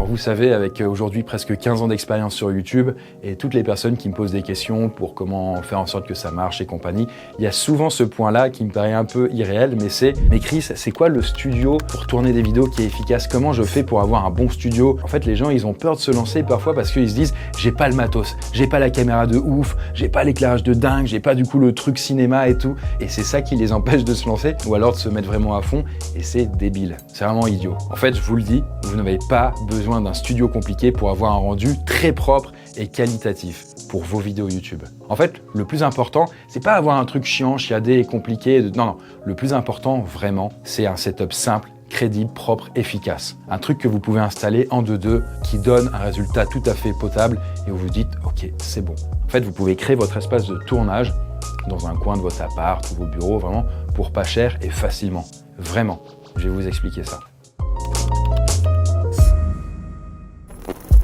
Alors vous savez, avec aujourd'hui presque 15 ans d'expérience sur YouTube et toutes les personnes qui me posent des questions pour comment faire en sorte que ça marche et compagnie, il y a souvent ce point-là qui me paraît un peu irréel, mais Chris, c'est quoi le studio pour tourner des vidéos qui est efficace? Comment je fais pour avoir un bon studio? En fait, les gens, ils ont peur de se lancer parfois parce qu'ils se disent j'ai pas le matos, j'ai pas la caméra de ouf, j'ai pas l'éclairage de dingue, j'ai pas du coup le truc cinéma et tout. Et c'est ça qui les empêche de se lancer ou alors de se mettre vraiment à fond et c'est débile. C'est vraiment idiot. En fait, je vous le dis, vous n'avez pas besoin d'un studio compliqué pour avoir un rendu très propre et qualitatif pour vos vidéos YouTube. En fait, le plus important, c'est pas avoir un truc chiant, chiadé et compliqué. Non. Le plus important, vraiment, c'est un setup simple, crédible, propre, efficace. Un truc que vous pouvez installer en 2-2 qui donne un résultat tout à fait potable et où vous dites « Ok, c'est bon ». En fait, vous pouvez créer votre espace de tournage dans un coin de votre appart ou vos bureaux, vraiment, pour pas cher et facilement. Vraiment, je vais vous expliquer ça.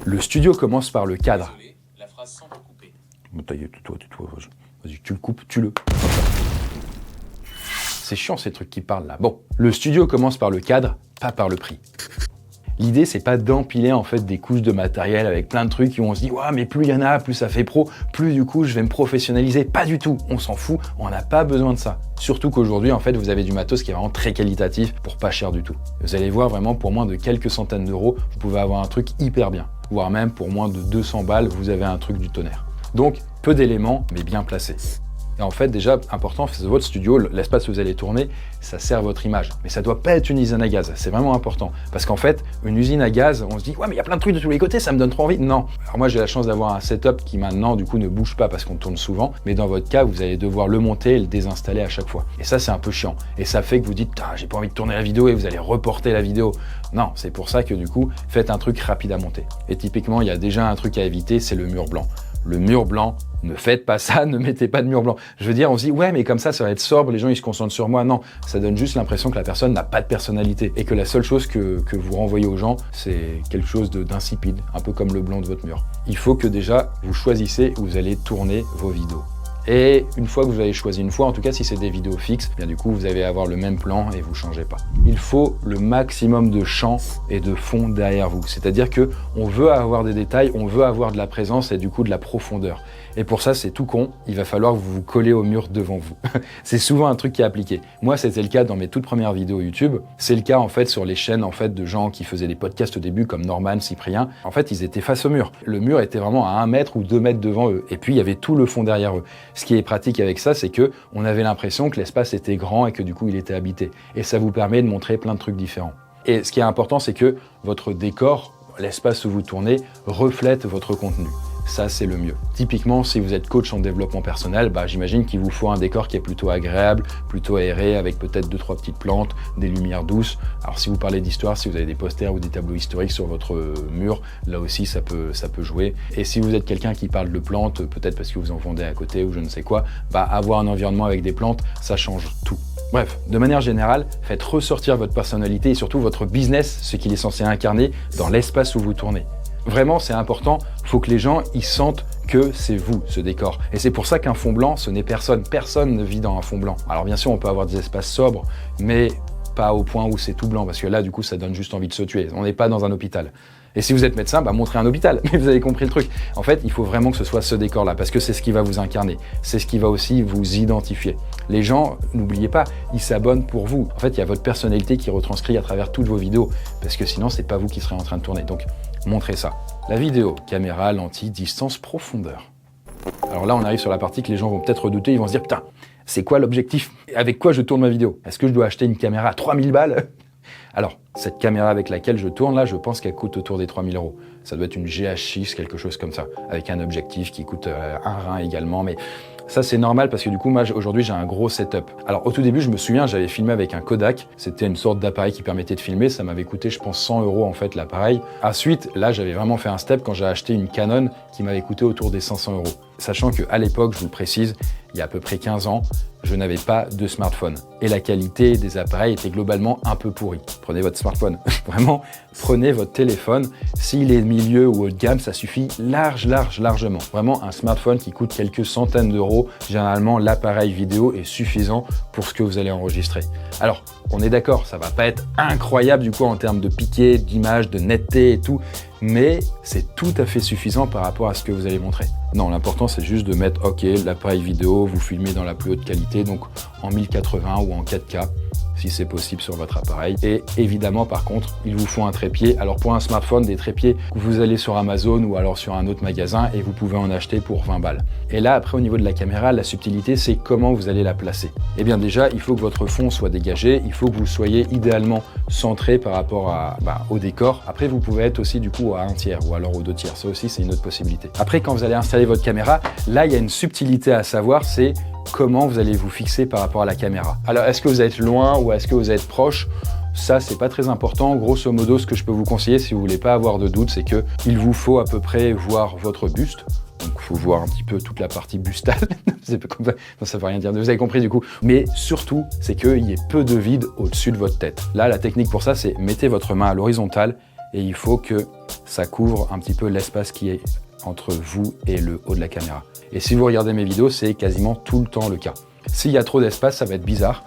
Le studio commence par le cadre. La phrase semble coupée. Tais-toi. Vas-y, tu le coupes, tue-le. C'est chiant ces trucs qui parlent là. Bon, le studio commence par le cadre, pas par le prix. L'idée, c'est pas d'empiler en fait des couches de matériel avec plein de trucs où on se dit ouais, mais plus il y en a, plus ça fait pro, plus du coup je vais me professionnaliser. Pas du tout, on s'en fout, on n'a pas besoin de ça. Surtout qu'aujourd'hui, en fait, vous avez du matos qui est vraiment très qualitatif pour pas cher du tout. Vous allez voir vraiment pour moins de quelques centaines d'euros, vous pouvez avoir un truc hyper bien. Voire même pour moins de 200 balles, vous avez un truc du tonnerre. Donc, peu d'éléments, mais bien placés. Et en fait, déjà, important, c'est votre studio, l'espace où vous allez tourner, ça sert votre image. Mais ça doit pas être une usine à gaz, c'est vraiment important. Parce qu'en fait, une usine à gaz, on se dit « Ouais, mais il y a plein de trucs de tous les côtés, ça me donne trop envie ». Non. Alors moi, j'ai la chance d'avoir un setup qui maintenant, du coup, ne bouge pas parce qu'on tourne souvent. Mais dans votre cas, vous allez devoir le monter et le désinstaller à chaque fois. Et ça, c'est un peu chiant. Et ça fait que vous dites « J'ai pas envie de tourner la vidéo » et vous allez reporter la vidéo. Non, c'est pour ça que du coup, faites un truc rapide à monter. Et typiquement, il y a déjà un truc à éviter, c'est le mur blanc. Le mur blanc, ne faites pas ça, ne mettez pas de mur blanc. Je veux dire, on se dit, ouais, mais comme ça va être sobre, les gens, ils se concentrent sur moi. Non, ça donne juste l'impression que la personne n'a pas de personnalité et que la seule chose que vous renvoyez aux gens, c'est quelque chose d'insipide, un peu comme le blanc de votre mur. Il faut que déjà, vous choisissez où vous allez tourner vos vidéos. Et une fois que vous avez choisi une fois, en tout cas si c'est des vidéos fixes, bien du coup vous allez avoir le même plan et vous changez pas. Il faut le maximum de champ et de fond derrière vous. C'est-à-dire que on veut avoir des détails, on veut avoir de la présence et du coup de la profondeur. Et pour ça, c'est tout con, il va falloir que vous vous collez au mur devant vous. C'est souvent un truc qui est appliqué. Moi, c'était le cas dans mes toutes premières vidéos YouTube. C'est le cas en fait sur les chaînes en fait de gens qui faisaient des podcasts au début comme Norman, Cyprien. En fait, ils étaient face au mur. Le mur était vraiment à 1 mètre ou 2 mètres devant eux. Et puis, il y avait tout le fond derrière eux. Ce qui est pratique avec ça, c'est que on avait l'impression que l'espace était grand et que du coup, il était habité. Et ça vous permet de montrer plein de trucs différents. Et ce qui est important, c'est que votre décor, l'espace où vous tournez, reflète votre contenu. Ça, c'est le mieux. Typiquement, si vous êtes coach en développement personnel, j'imagine qu'il vous faut un décor qui est plutôt agréable, plutôt aéré, avec peut-être 2-3 petites plantes, des lumières douces. Alors, si vous parlez d'histoire, si vous avez des posters ou des tableaux historiques sur votre mur, là aussi, ça peut jouer. Et si vous êtes quelqu'un qui parle de plantes, peut-être parce que vous en vendez à côté ou je ne sais quoi, avoir un environnement avec des plantes, ça change tout. Bref, de manière générale, faites ressortir votre personnalité et surtout votre business, ce qu'il est censé incarner, dans l'espace où vous tournez. Vraiment, c'est important, il faut que les gens ils sentent que c'est vous, ce décor. Et c'est pour ça qu'un fond blanc, ce n'est personne. Personne ne vit dans un fond blanc. Alors bien sûr, on peut avoir des espaces sobres, mais pas au point où c'est tout blanc, parce que là, du coup, ça donne juste envie de se tuer. On n'est pas dans un hôpital. Et si vous êtes médecin, montrez un hôpital. Mais vous avez compris le truc. En fait, il faut vraiment que ce soit ce décor-là, parce que c'est ce qui va vous incarner. C'est ce qui va aussi vous identifier. Les gens, n'oubliez pas, ils s'abonnent pour vous. En fait, il y a votre personnalité qui retranscrit à travers toutes vos vidéos, parce que sinon, c'est pas vous qui serez en train de tourner. Donc, montrez ça. La vidéo, caméra, lentille, distance, profondeur. Alors là, on arrive sur la partie que les gens vont peut-être redouter. Ils vont se dire, putain, c'est quoi l'objectif? Avec quoi je tourne ma vidéo? Est-ce que je dois acheter une caméra à 3000 balles? Alors, cette caméra avec laquelle je tourne là, je pense qu'elle coûte autour des 3000 €. Ça doit être une GH6, quelque chose comme ça, avec un objectif qui coûte un rein également, mais ça c'est normal parce que du coup, moi aujourd'hui j'ai un gros setup. Alors au tout début, je me souviens, j'avais filmé avec un Kodak, c'était une sorte d'appareil qui permettait de filmer, ça m'avait coûté je pense 100 € en fait l'appareil. Ensuite, là j'avais vraiment fait un step quand j'ai acheté une Canon qui m'avait coûté autour des 500 €. Sachant qu'à l'époque, je vous le précise, il y a à peu près 15 ans, je n'avais pas de smartphone. Et la qualité des appareils était globalement un peu pourrie. Prenez votre smartphone. Vraiment, prenez votre téléphone. S'il est milieu ou haut de gamme, ça suffit largement. Vraiment, un smartphone qui coûte quelques centaines d'euros, généralement, l'appareil vidéo est suffisant pour ce que vous allez enregistrer. Alors, on est d'accord, ça va pas être incroyable du coup en termes de piqué, d'image, de netteté et tout, mais c'est tout à fait suffisant par rapport à ce que vous allez montrer. Non, l'important c'est juste de mettre OK, l'appareil vidéo, vous filmez dans la plus haute qualité, donc en 1080 ou en 4K, si c'est possible sur votre appareil. Et évidemment, par contre, il vous faut un trépied. Alors pour un smartphone, des trépieds, vous allez sur Amazon ou alors sur un autre magasin et vous pouvez en acheter pour 20 balles. Et là, après, au niveau de la caméra, la subtilité, c'est comment vous allez la placer. Eh bien déjà, il faut que votre fond soit dégagé, il faut que vous soyez idéalement centré par rapport au décor. Après, vous pouvez être aussi du coup à 1/3 ou alors aux 2/3. Ça aussi, c'est une autre possibilité. Après, quand vous allez installer votre caméra, là, il y a une subtilité à savoir, c'est comment vous allez vous fixer par rapport à la caméra. Alors, est-ce que vous êtes loin ou est-ce que vous êtes proche? Ça, c'est pas très important. Grosso modo, ce que je peux vous conseiller, si vous voulez pas avoir de doute, c'est que il vous faut à peu près voir votre buste. Donc, il faut voir un petit peu toute la partie bustale. Ça veut rien dire. Vous avez compris du coup. Mais surtout, c'est qu'il y ait peu de vide au-dessus de votre tête. Là, la technique pour ça, c'est mettez votre main à l'horizontale et il faut que ça couvre un petit peu l'espace qui est entre vous et le haut de la caméra. Et si vous regardez mes vidéos, c'est quasiment tout le temps le cas. S'il y a trop d'espace, ça va être bizarre.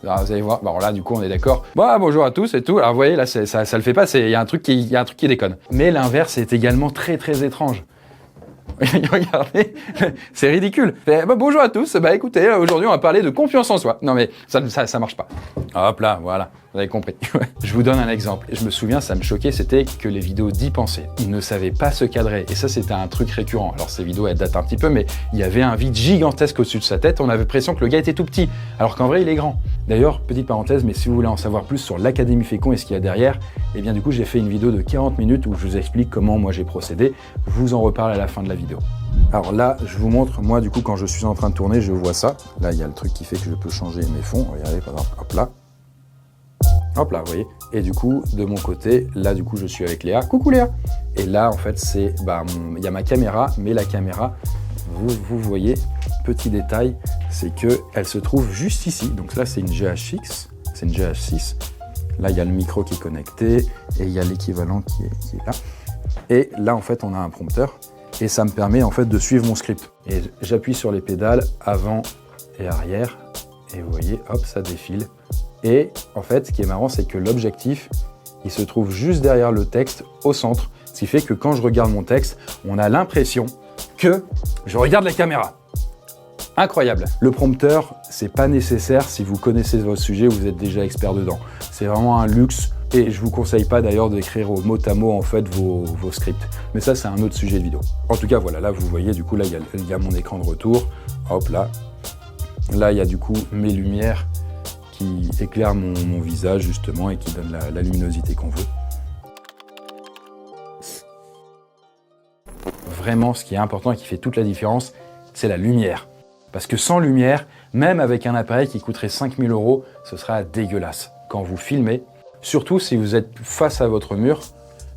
Alors, vous allez voir, bon là du coup on est d'accord. Bonjour à tous et tout. Alors vous voyez là ça le fait pas, il y a un truc qui déconne. Mais l'inverse est également très étrange. Regardez, c'est ridicule. Bonjour à tous, écoutez, aujourd'hui on va parler de confiance en soi. Non mais ça marche pas. Hop là, voilà, vous avez compris. Je vous donne un exemple. Je me souviens, ça me choquait, c'était que les vidéos d'y penser. Ils ne savaient pas se cadrer. Et ça, c'était un truc récurrent. Alors ces vidéos, elles datent un petit peu, mais il y avait un vide gigantesque au-dessus de sa tête. On avait l'impression que le gars était tout petit, alors qu'en vrai, il est grand. D'ailleurs, petite parenthèse, mais si vous voulez en savoir plus sur l'Académie Fécond et ce qu'il y a derrière, eh bien du coup, j'ai fait une vidéo de 40 minutes où je vous explique comment moi j'ai procédé. Je vous en reparle à la fin de la vidéo. Alors là, je vous montre, moi du coup, quand je suis en train de tourner, je vois ça. Là, il y a le truc qui fait que je peux changer mes fonds. Regardez, par exemple, hop là. Hop là, vous voyez. Et du coup, de mon côté, là, du coup, je suis avec Léa. Coucou Léa. Et là, en fait, c'est, il y a ma caméra, mais la caméra, vous voyez, petit détail, c'est que elle se trouve juste ici. Donc là, c'est une GH6, c'est une GH6. Là, il y a le micro qui est connecté et il y a l'équivalent qui est là. Et là, en fait, on a un prompteur et ça me permet en fait de suivre mon script. Et j'appuie sur les pédales avant et arrière et vous voyez, hop, ça défile. Et en fait, ce qui est marrant, c'est que l'objectif, il se trouve juste derrière le texte au centre. Ce qui fait que quand je regarde mon texte, on a l'impression que je regarde la caméra. Incroyable. Le prompteur, c'est pas nécessaire si vous connaissez votre sujet ou vous êtes déjà expert dedans. C'est vraiment un luxe et je vous conseille pas d'ailleurs d'écrire au mot à mot en fait vos scripts. Mais ça, c'est un autre sujet de vidéo. En tout cas, voilà, là vous voyez, du coup, là il y a mon écran de retour. Hop là. Là, il y a du coup mes lumières qui éclairent mon visage justement et qui donnent la luminosité qu'on veut. Vraiment, ce qui est important et qui fait toute la différence, c'est la lumière. Parce que sans lumière, même avec un appareil qui coûterait 5 000 €, ce sera dégueulasse. Quand vous filmez, surtout si vous êtes face à votre mur,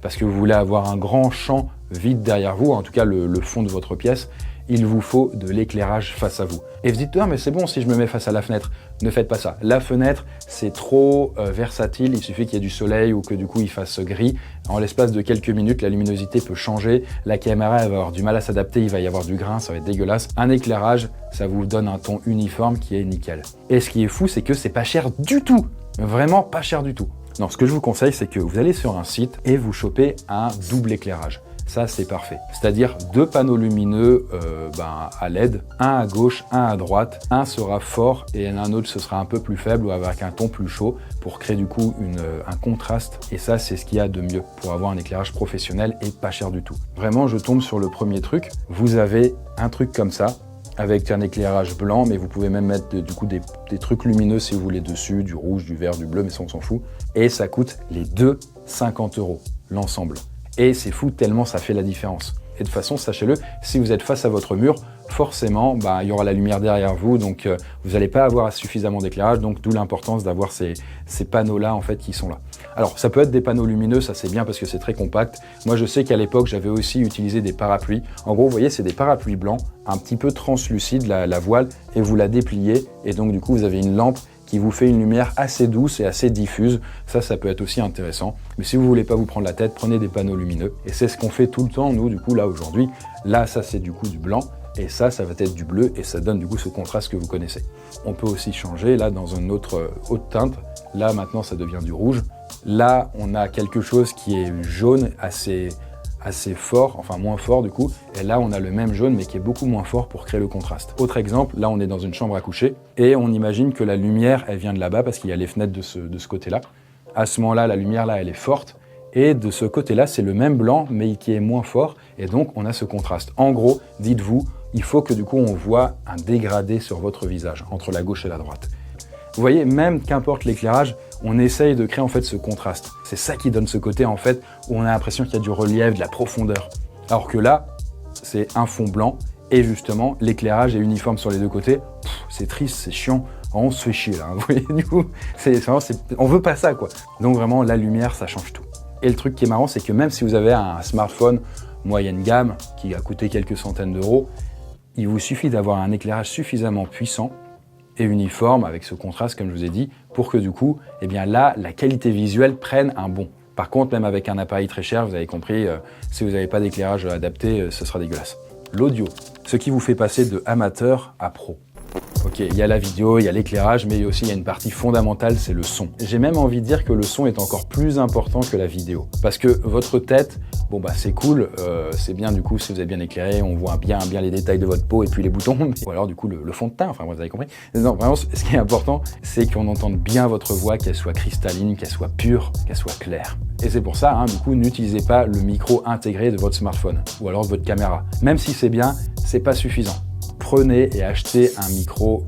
parce que vous voulez avoir un grand champ vide derrière vous, en tout cas le fond de votre pièce, il vous faut de l'éclairage face à vous. Et vous dites, non mais c'est bon si je me mets face à la fenêtre. Ne faites pas ça. La fenêtre, c'est trop versatile, il suffit qu'il y ait du soleil ou que du coup il fasse gris. En l'espace de quelques minutes, la luminosité peut changer, la caméra elle va avoir du mal à s'adapter, il va y avoir du grain, ça va être dégueulasse. Un éclairage, ça vous donne un ton uniforme qui est nickel. Et ce qui est fou, c'est que c'est pas cher du tout. Vraiment pas cher du tout. Non, ce que je vous conseille, c'est que vous allez sur un site et vous chopez un double éclairage. Ça, c'est parfait. C'est-à-dire 2 panneaux lumineux à LED, un à gauche, un à droite. Un sera fort et un autre, ce sera un peu plus faible ou avec un ton plus chaud pour créer du coup un contraste. Et ça, c'est ce qu'il y a de mieux pour avoir un éclairage professionnel et pas cher du tout. Vraiment, je tombe sur le premier truc. Vous avez un truc comme ça avec un éclairage blanc, mais vous pouvez même mettre du coup des trucs lumineux si vous voulez dessus, du rouge, du vert, du bleu, mais ça, on s'en fout. Et ça coûte les deux 50 € l'ensemble. Et c'est fou tellement ça fait la différence. Et de toute façon, sachez-le, si vous êtes face à votre mur, forcément, il y aura la lumière derrière vous, donc vous n'allez pas avoir suffisamment d'éclairage, donc d'où l'importance d'avoir ces panneaux-là en fait qui sont là. Alors, ça peut être des panneaux lumineux, ça c'est bien parce que c'est très compact. Moi, je sais qu'à l'époque, j'avais aussi utilisé des parapluies. En gros, vous voyez, c'est des parapluies blancs, un petit peu translucides, la voile, et vous la dépliez, et donc du coup, vous avez une lampe qui vous fait une lumière assez douce et assez diffuse. Ça peut être aussi intéressant. Mais si vous voulez pas vous prendre la tête, prenez des panneaux lumineux. Et c'est ce qu'on fait tout le temps, nous, du coup, là, aujourd'hui. Là, ça, c'est du coup du blanc. Et ça va être du bleu. Et ça donne, du coup, ce contraste que vous connaissez. On peut aussi changer, là, dans une autre haute teinte. Là, maintenant, ça devient du rouge. Là, on a quelque chose qui est jaune, assez fort, enfin moins fort du coup, et là on a le même jaune mais qui est beaucoup moins fort pour créer le contraste. Autre exemple, là on est dans une chambre à coucher et on imagine que la lumière elle vient de là-bas parce qu'il y a les fenêtres de ce côté-là. À ce moment-là, la lumière là elle est forte et de ce côté-là c'est le même blanc mais qui est moins fort et donc on a ce contraste. En gros, dites-vous, il faut que du coup on voit un dégradé sur votre visage entre la gauche et la droite. Vous voyez, même qu'importe l'éclairage, on essaye de créer en fait ce contraste. C'est ça qui donne ce côté en fait où on a l'impression qu'il y a du relief, de la profondeur. Alors que là, c'est un fond blanc et justement l'éclairage est uniforme sur les deux côtés. C'est triste, c'est chiant, on se fait chier là. Vous voyez, du coup, on veut pas ça quoi. Donc vraiment la lumière, ça change tout. Et le truc qui est marrant, c'est que même si vous avez un smartphone moyenne gamme qui a coûté quelques centaines d'euros, il vous suffit d'avoir un éclairage suffisamment puissant et uniforme avec ce contraste comme je vous ai dit pour que du coup, eh bien là, la qualité visuelle prenne un bond. Par contre, même avec un appareil très cher, vous avez compris, si vous n'avez pas d'éclairage adapté, ce sera dégueulasse. L'audio, ce qui vous fait passer de amateur à pro. Ok, il y a la vidéo, il y a l'éclairage, mais aussi il y a une partie fondamentale, c'est le son. J'ai même envie de dire que le son est encore plus important que la vidéo. Parce que votre tête, bon bah c'est cool, c'est bien du coup si vous êtes bien éclairé, on voit bien les détails de votre peau et puis les boutons, ou alors du coup le fond de teint, enfin vous avez compris. Non, vraiment ce qui est important, c'est qu'on entende bien votre voix, qu'elle soit cristalline, qu'elle soit pure, qu'elle soit claire. Et c'est pour ça, du coup, n'utilisez pas le micro intégré de votre smartphone, ou alors de votre caméra. Même si c'est bien, c'est pas suffisant. Prenez et achetez un micro,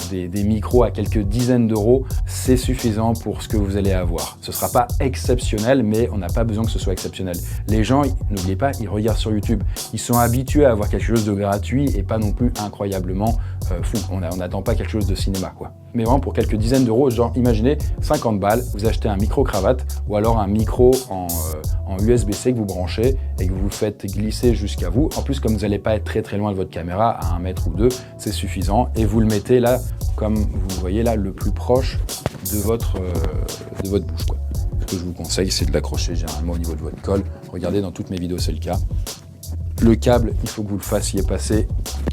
des micros à quelques dizaines d'euros, c'est suffisant pour ce que vous allez avoir. Ce ne sera pas exceptionnel, mais on n'a pas besoin que ce soit exceptionnel. Les gens, n'oubliez pas, ils regardent sur YouTube. Ils sont habitués à avoir quelque chose de gratuit et pas non plus incroyablement fou. On n'attend pas quelque chose de cinéma, quoi. Mais vraiment pour quelques dizaines d'euros, genre imaginez 50 balles, vous achetez un micro-cravate ou alors un micro en USB-C que vous branchez et que vous faites glisser jusqu'à vous. En plus, comme vous n'allez pas être très loin de votre caméra, à 1 mètre ou 2, c'est suffisant. Et vous le mettez là, comme vous voyez là, le plus proche de votre bouche, quoi. Ce que je vous conseille, c'est de l'accrocher généralement au niveau de votre col. Regardez, dans toutes mes vidéos, c'est le cas. Le câble, il faut que vous le fassiez passer,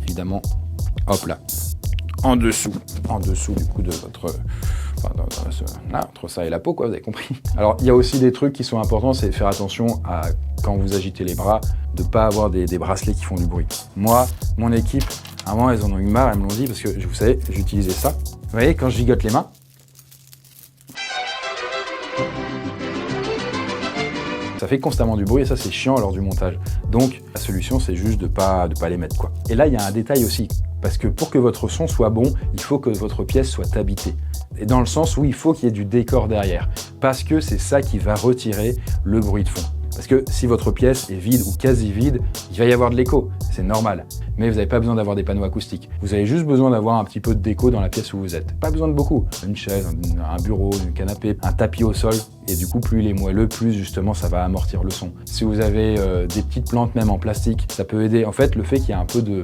évidemment, hop là, en dessous du coup de votre... Là, entre ça et la peau, quoi, vous avez compris. Alors, il y a aussi des trucs qui sont importants, c'est faire attention à, quand vous agitez les bras, de ne pas avoir des bracelets qui font du bruit. Moi, mon équipe, avant, elles en ont eu marre, elles me l'ont dit, parce que, vous savez, j'utilisais ça. Vous voyez, quand je gigote les mains, ça fait constamment du bruit et ça, c'est chiant lors du montage. Donc, la solution, c'est juste de pas les mettre, quoi. Et là, il y a un détail aussi, parce que pour que votre son soit bon, il faut que votre pièce soit habitée. Et dans le sens où il faut qu'il y ait du décor derrière, parce que c'est ça qui va retirer le bruit de fond. Parce que si votre pièce est vide ou quasi vide, il va y avoir de l'écho, c'est normal. Mais vous n'avez pas besoin d'avoir des panneaux acoustiques. Vous avez juste besoin d'avoir un petit peu d'écho dans la pièce où vous êtes. Pas besoin de beaucoup. Une chaise, un bureau, un canapé, un tapis au sol. Et du coup, plus il est moelleux, plus justement ça va amortir le son. Si vous avez des petites plantes même en plastique, ça peut aider. En fait, le fait qu'il y ait un peu de...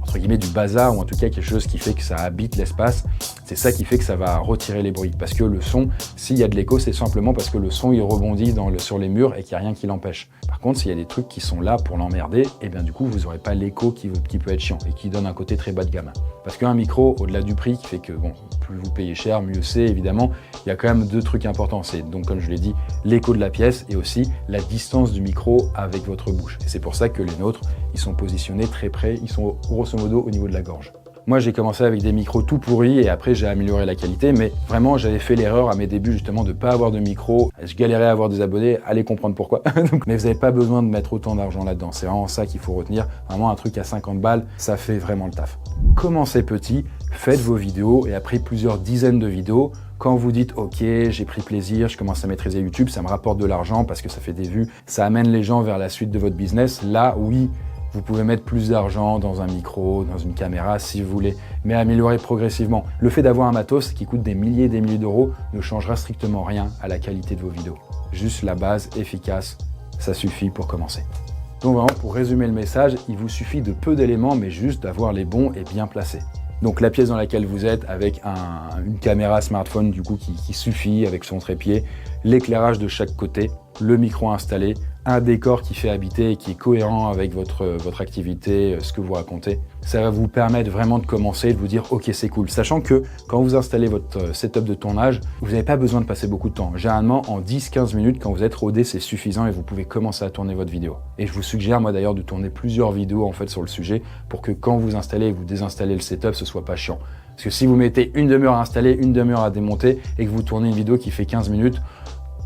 entre guillemets du bazar ou en tout cas quelque chose qui fait que ça habite l'espace, c'est ça qui fait que ça va retirer les bruits. Parce que le son, s'il y a de l'écho, c'est simplement parce que le son il rebondit sur les murs et qu'il n'y a rien qui l'empêche. Par contre, s'il y a des trucs qui sont là pour l'emmerder, et bien du coup vous n'aurez pas l'écho qui peut être chiant et qui donne un côté très bas de gamme. Parce qu'un micro, au-delà du prix, qui fait que bon, plus vous payez cher, mieux c'est évidemment, il y a quand même 2 trucs importants. C'est donc comme je l'ai dit, l'écho de la pièce et aussi la distance du micro avec votre bouche. Et c'est pour ça que les nôtres, ils sont positionnés très près, ils sont grosso modo au niveau de la gorge. Moi, j'ai commencé avec des micros tout pourris et après, j'ai amélioré la qualité. Mais vraiment, j'avais fait l'erreur à mes débuts justement de ne pas avoir de micro. Je galérais à avoir des abonnés, allez comprendre pourquoi. Mais vous n'avez pas besoin de mettre autant d'argent là-dedans. C'est vraiment ça qu'il faut retenir. Vraiment, un truc à 50 balles, ça fait vraiment le taf. Commencez petit, faites vos vidéos et après plusieurs dizaines de vidéos, quand vous dites « Ok, j'ai pris plaisir, je commence à maîtriser YouTube, ça me rapporte de l'argent parce que ça fait des vues, ça amène les gens vers la suite de votre business », là, oui, vous pouvez mettre plus d'argent dans un micro, dans une caméra si vous voulez, mais améliorer progressivement. Le fait d'avoir un matos qui coûte des milliers d'euros ne changera strictement rien à la qualité de vos vidéos. Juste la base efficace, ça suffit pour commencer. Donc vraiment, pour résumer le message, il vous suffit de peu d'éléments, mais juste d'avoir les bons et bien placés. Donc la pièce dans laquelle vous êtes avec une caméra smartphone du coup qui suffit avec son trépied, l'éclairage de chaque côté, le micro installé, un décor qui fait habiter et qui est cohérent avec votre activité, ce que vous racontez. Ça va vous permettre vraiment de commencer et de vous dire ok c'est cool. Sachant que quand vous installez votre setup de tournage, vous n'avez pas besoin de passer beaucoup de temps. Généralement en 10-15 minutes quand vous êtes rodé c'est suffisant et vous pouvez commencer à tourner votre vidéo. Et je vous suggère moi d'ailleurs de tourner plusieurs vidéos en fait sur le sujet pour que quand vous installez et vous désinstallez le setup ce soit pas chiant. Parce que si vous mettez une demi-heure à installer, une demi-heure à démonter et que vous tournez une vidéo qui fait 15 minutes,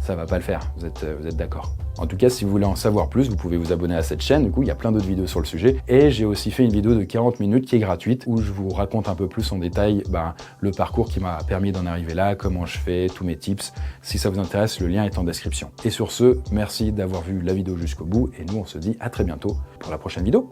ça va pas le faire, vous êtes d'accord. En tout cas, si vous voulez en savoir plus, vous pouvez vous abonner à cette chaîne, du coup il y a plein d'autres vidéos sur le sujet. Et j'ai aussi fait une vidéo de 40 minutes qui est gratuite, où je vous raconte un peu plus en détail le parcours qui m'a permis d'en arriver là, comment je fais, tous mes tips. Si ça vous intéresse, le lien est en description. Et sur ce, merci d'avoir vu la vidéo jusqu'au bout, et nous on se dit à très bientôt pour la prochaine vidéo.